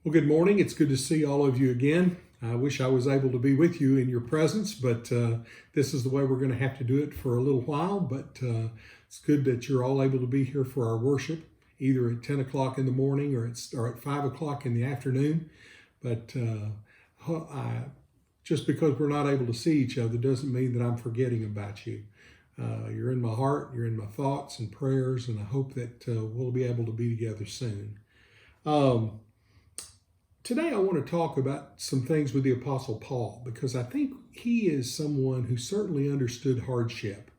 Well, good morning. It's good to see all of you again. I wish I was able to be with you in your presence, but this is the way we're going to have to do it for a little while. But it's good that you're all able to be here for our worship, either at 10 o'clock in the morning or at 5 o'clock in the afternoon. But just because we're not able to see each other doesn't mean that I'm forgetting about you. You're in my heart, you're in my thoughts and prayers, and I hope that we'll be able to be together soon. Today I want to talk about some things with the Apostle Paul, because I think he is someone who certainly understood hardship.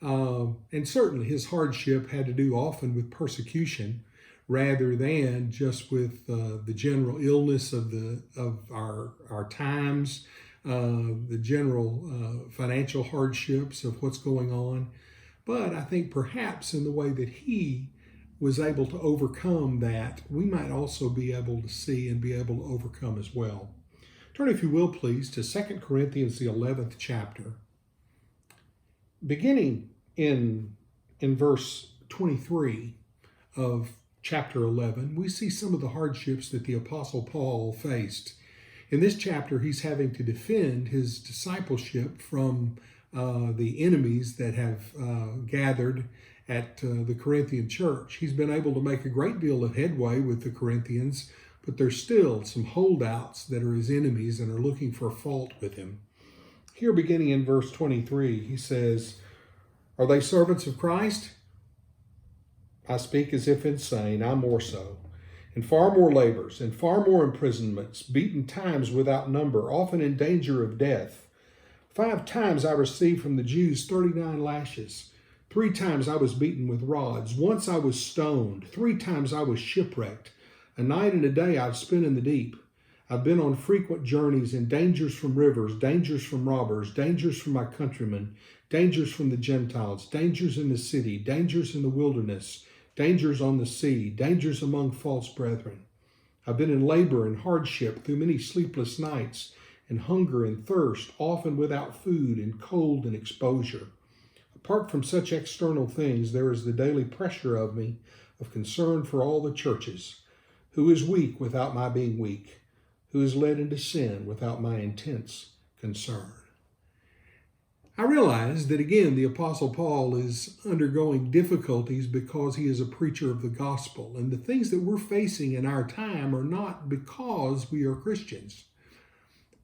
And certainly his hardship had to do often with persecution rather than just with the general illness of our times, the general financial hardships of what's going on. But I think perhaps in the way that he was able to overcome that, we might also be able to see and be able to overcome as well. Turn, if you will, please, to 2 Corinthians, the 11th chapter. Beginning in verse 23 of chapter 11, we see some of the hardships that the Apostle Paul faced. In this chapter, he's having to defend his discipleship from the enemies that have gathered at the Corinthian church. He's been able to make a great deal of headway with the Corinthians, but there's still some holdouts that are his enemies and are looking for fault with him. Here, beginning in verse 23, he says, "Are they servants of Christ? I speak as if insane, I more so. And far more labors, and far more imprisonments, beaten times without number, often in danger of death. 5 times I received from the Jews 39 lashes. 3 times I was beaten with rods. Once I was stoned. 3 times I was shipwrecked. A night and a day I've spent in the deep. I've been on frequent journeys in dangers from rivers, dangers from robbers, dangers from my countrymen, dangers from the Gentiles, dangers in the city, dangers in the wilderness, dangers on the sea, dangers among false brethren. I've been in labor and hardship through many sleepless nights, and hunger and thirst, often without food, and cold and exposure. Apart from such external things, there is the daily pressure of me of concern for all the churches. Who is weak without my being weak? Who is led into sin without my intense concern?" I realize that, again, the Apostle Paul is undergoing difficulties because he is a preacher of the gospel. And the things that we're facing in our time are not because we are Christians.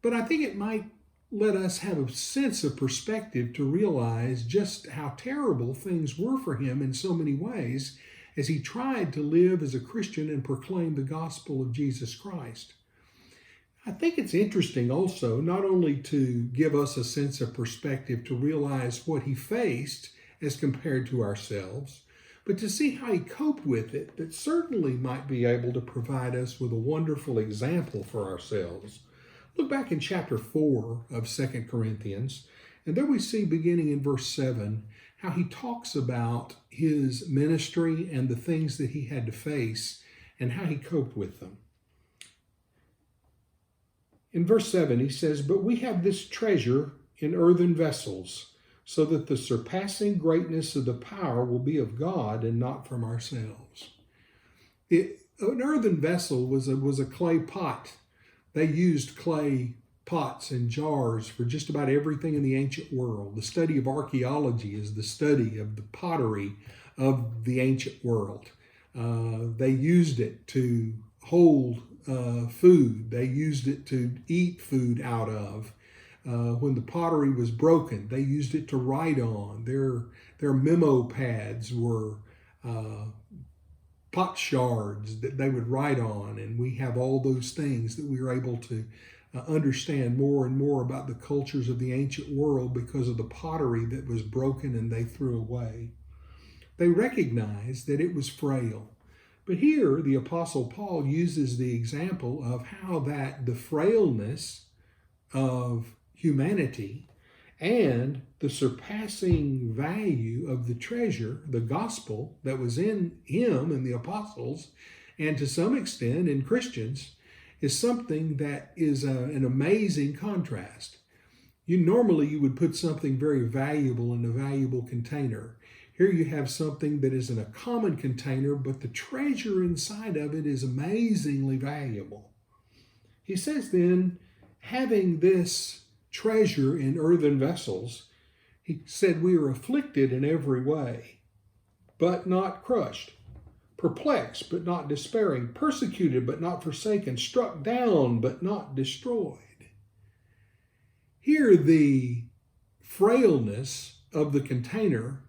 But I think it might let us have a sense of perspective to realize just how terrible things were for him in so many ways as he tried to live as a Christian and proclaim the gospel of Jesus Christ. I think it's interesting also not only to give us a sense of perspective to realize what he faced as compared to ourselves, but to see how he coped with it, that certainly might be able to provide us with a wonderful example for ourselves. Look back in chapter 4 of 2 Corinthians, and there we see, beginning in verse 7, how he talks about his ministry and the things that he had to face and how he coped with them. In verse 7, he says, "But we have this treasure in earthen vessels, so that the surpassing greatness of the power will be of God and not from ourselves." An earthen vessel was a clay pot. They used clay pots and jars for just about everything in the ancient world. The study of archaeology is the study of the pottery of the ancient world. They used it to hold food. They used it to eat food out of. When the pottery was broken, they used it to write on. Their memo pads were pot shards that they would write on, and we have all those things that we are able to understand more and more about the cultures of the ancient world because of the pottery that was broken and they threw away. They recognized that it was frail. But here the Apostle Paul uses the example of how that the frailness of humanity and the surpassing value of the treasure, the gospel that was in him and the apostles, and to some extent in Christians, is something that is an amazing contrast. Normally you would put something very valuable in a valuable container. Here you have something that is in a common container, but the treasure inside of it is amazingly valuable. He says then, having this treasure in earthen vessels, he said we are afflicted in every way, but not crushed, perplexed, but not despairing, persecuted, but not forsaken, struck down, but not destroyed. Here, the frailness of the container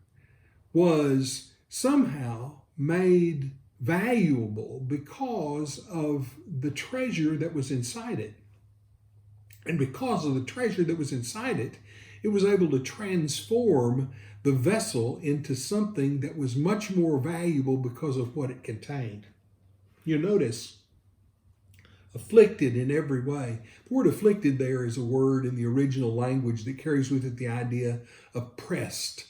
was somehow made valuable because of the treasure that was inside it. And because of the treasure that was inside it, it was able to transform the vessel into something that was much more valuable because of what it contained. You notice, afflicted in every way. The word afflicted there is a word in the original language that carries with it the idea of pressed.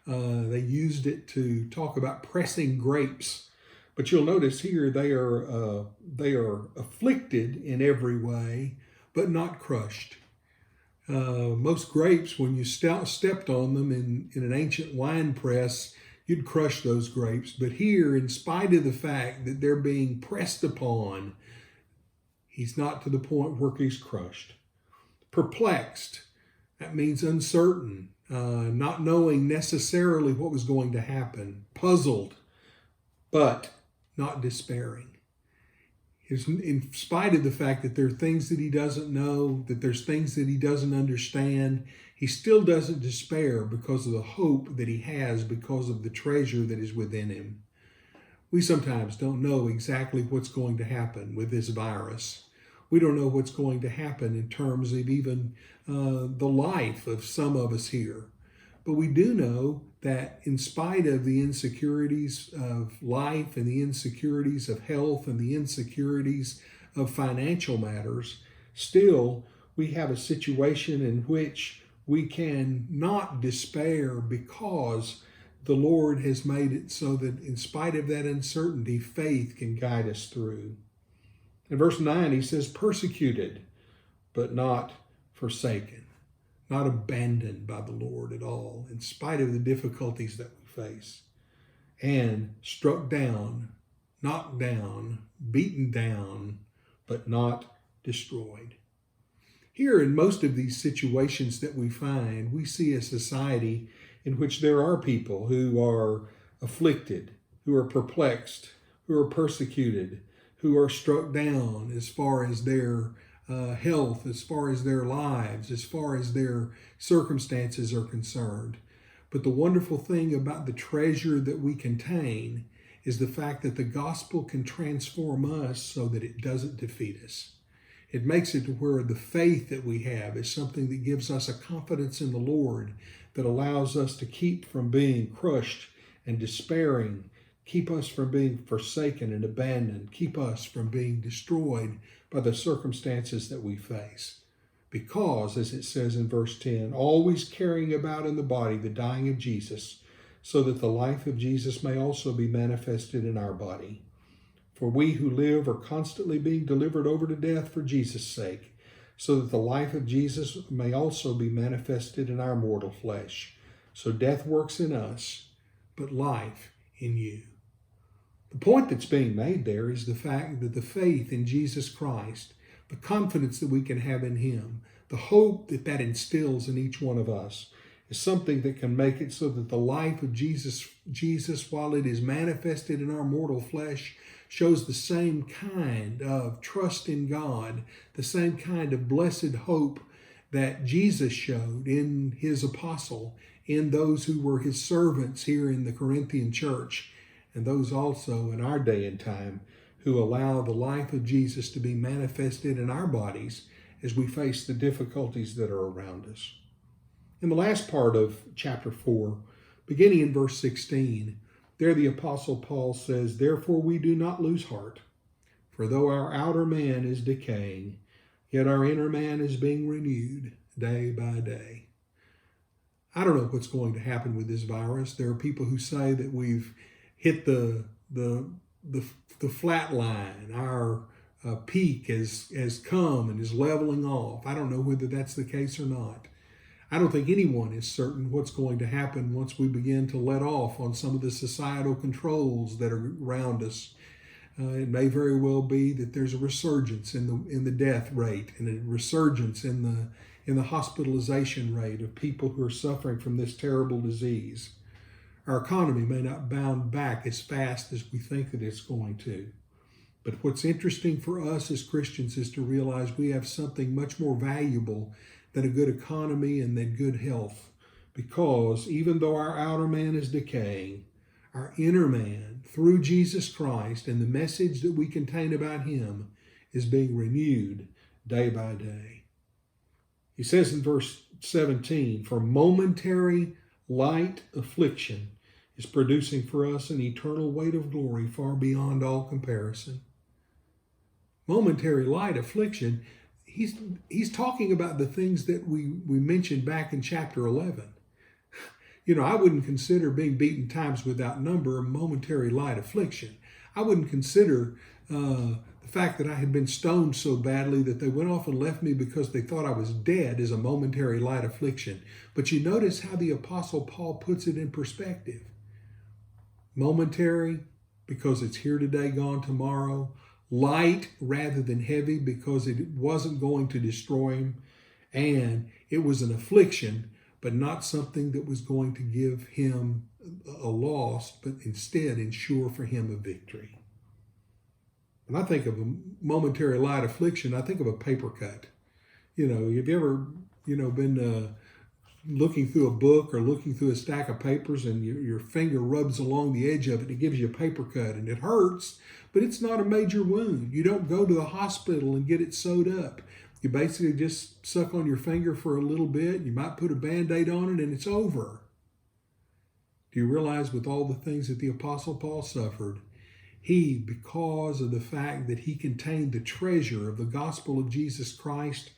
They used it to talk about pressing grapes. But you'll notice here they are afflicted in every way, but not crushed. Most grapes, when you stepped on them in an ancient wine press, you'd crush those grapes. But here, in spite of the fact that they're being pressed upon, he's not to the point where he's crushed. Perplexed, that means uncertain, not knowing necessarily what was going to happen. Puzzled, but not despairing. In spite of the fact that there are things that he doesn't know, that there's things that he doesn't understand, he still doesn't despair because of the hope that he has because of the treasure that is within him. We sometimes don't know exactly what's going to happen with this virus. We don't know what's going to happen in terms of even the life of some of us here. But we do know that in spite of the insecurities of life and the insecurities of health and the insecurities of financial matters, still we have a situation in which we can not despair because the Lord has made it so that in spite of that uncertainty, faith can guide us through. In verse 9, he says, persecuted, but not forsaken, not abandoned by the Lord at all, in spite of the difficulties that we face, and struck down, knocked down, beaten down, but not destroyed. Here, in most of these situations that we find, we see a society in which there are people who are afflicted, who are perplexed, who are persecuted, who are struck down as far as their health, as far as their lives, as far as their circumstances are concerned. But the wonderful thing about the treasure that we contain is the fact that the gospel can transform us so that it doesn't defeat us. It makes it to where the faith that we have is something that gives us a confidence in the Lord that allows us to keep from being crushed and despairing, keep us from being forsaken and abandoned, keep us from being destroyed by the circumstances that we face. Because, as it says in verse 10, always carrying about in the body the dying of Jesus, so that the life of Jesus may also be manifested in our body. For we who live are constantly being delivered over to death for Jesus' sake, so that the life of Jesus may also be manifested in our mortal flesh. So death works in us, but life in you. The point that's being made there is the fact that the faith in Jesus Christ, the confidence that we can have in him, the hope that that instills in each one of us, is something that can make it so that the life of Jesus, while it is manifested in our mortal flesh, shows the same kind of trust in God, the same kind of blessed hope that Jesus showed in his apostle, in those who were his servants here in the Corinthian church, and those also in our day and time who allow the life of Jesus to be manifested in our bodies as we face the difficulties that are around us. In the last part of chapter 4, beginning in verse 16, there the Apostle Paul says, therefore we do not lose heart, for though our outer man is decaying, yet our inner man is being renewed day by day. I don't know what's going to happen with this virus. There are people who say that we've hit the flat line. Our peak has come and is leveling off. I don't know whether that's the case or not. I don't think anyone is certain what's going to happen once we begin to let off on some of the societal controls that are around us. It may very well be that there's a resurgence in the death rate and a resurgence in the hospitalization rate of people who are suffering from this terrible disease. Our economy may not bounce back as fast as we think that it's going to. But what's interesting for us as Christians is to realize we have something much more valuable than a good economy and than good health. Because even though our outer man is decaying, our inner man, through Jesus Christ and the message that we contain about him, is being renewed day by day. He says in verse 17, "For momentary light affliction is producing for us an eternal weight of glory far beyond all comparison." Momentary light affliction, he's talking about the things that we mentioned back in chapter 11. I wouldn't consider being beaten times without number a momentary light affliction. I wouldn't consider the fact that I had been stoned so badly that they went off and left me because they thought I was dead as a momentary light affliction. But you notice how the Apostle Paul puts it in perspective. Momentary, because it's here today, gone tomorrow. Light rather than heavy, because it wasn't going to destroy him. And it was an affliction, but not something that was going to give him a loss, but instead ensure for him a victory. When I think of a momentary light affliction, I think of a paper cut. Have you ever, been looking through a book or looking through a stack of papers and your finger rubs along the edge of it, it gives you a paper cut and it hurts, but it's not a major wound. You don't go to the hospital and get it sewed up. You basically just suck on your finger for a little bit. You might put a Band-Aid on it and it's over. Do you realize with all the things that the Apostle Paul suffered, he, because of the fact that he contained the treasure of the gospel of Jesus Christ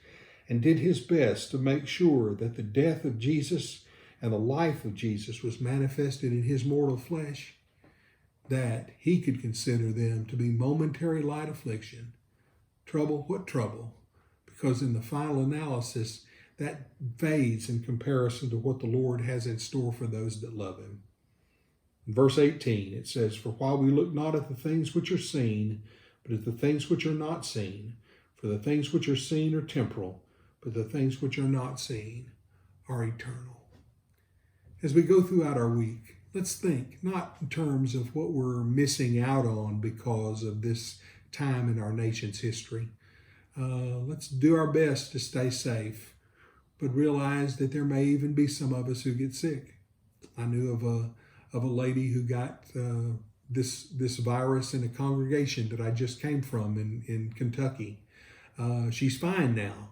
and did his best to make sure that the death of Jesus and the life of Jesus was manifested in his mortal flesh, that he could consider them to be momentary light affliction. Trouble, what trouble? Because in the final analysis, that fades in comparison to what the Lord has in store for those that love him. In verse 18, it says, "For while we look not at the things which are seen, but at the things which are not seen, for the things which are seen are temporal, but the things which are not seen are eternal." As we go throughout our week, let's think not in terms of what we're missing out on because of this time in our nation's history. Let's do our best to stay safe, but realize that there may even be some of us who get sick. I knew of a lady who got this virus in a congregation that I just came from in Kentucky. She's fine now.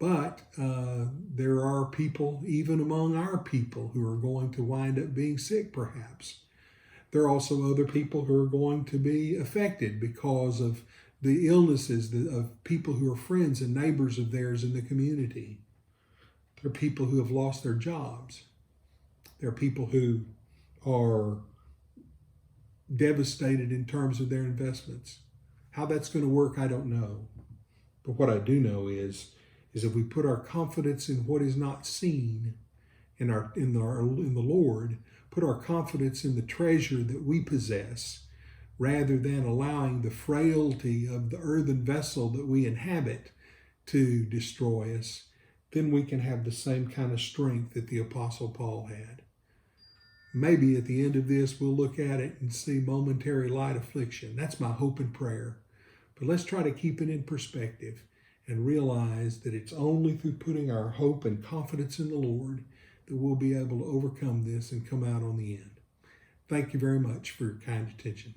But there are people, even among our people, who are going to wind up being sick, perhaps. There are also other people who are going to be affected because of the illnesses of people who are friends and neighbors of theirs in the community. There are people who have lost their jobs. There are people who are devastated in terms of their investments. How that's going to work, I don't know. But what I do know is if we put our confidence in what is not seen in the Lord, put our confidence in the treasure that we possess, rather than allowing the frailty of the earthen vessel that we inhabit to destroy us, then we can have the same kind of strength that the Apostle Paul had. Maybe at the end of this, we'll look at it and see momentary light affliction. That's my hope and prayer. But let's try to keep it in perspective and realize that it's only through putting our hope and confidence in the Lord that we'll be able to overcome this and come out on the end. Thank you very much for your kind attention.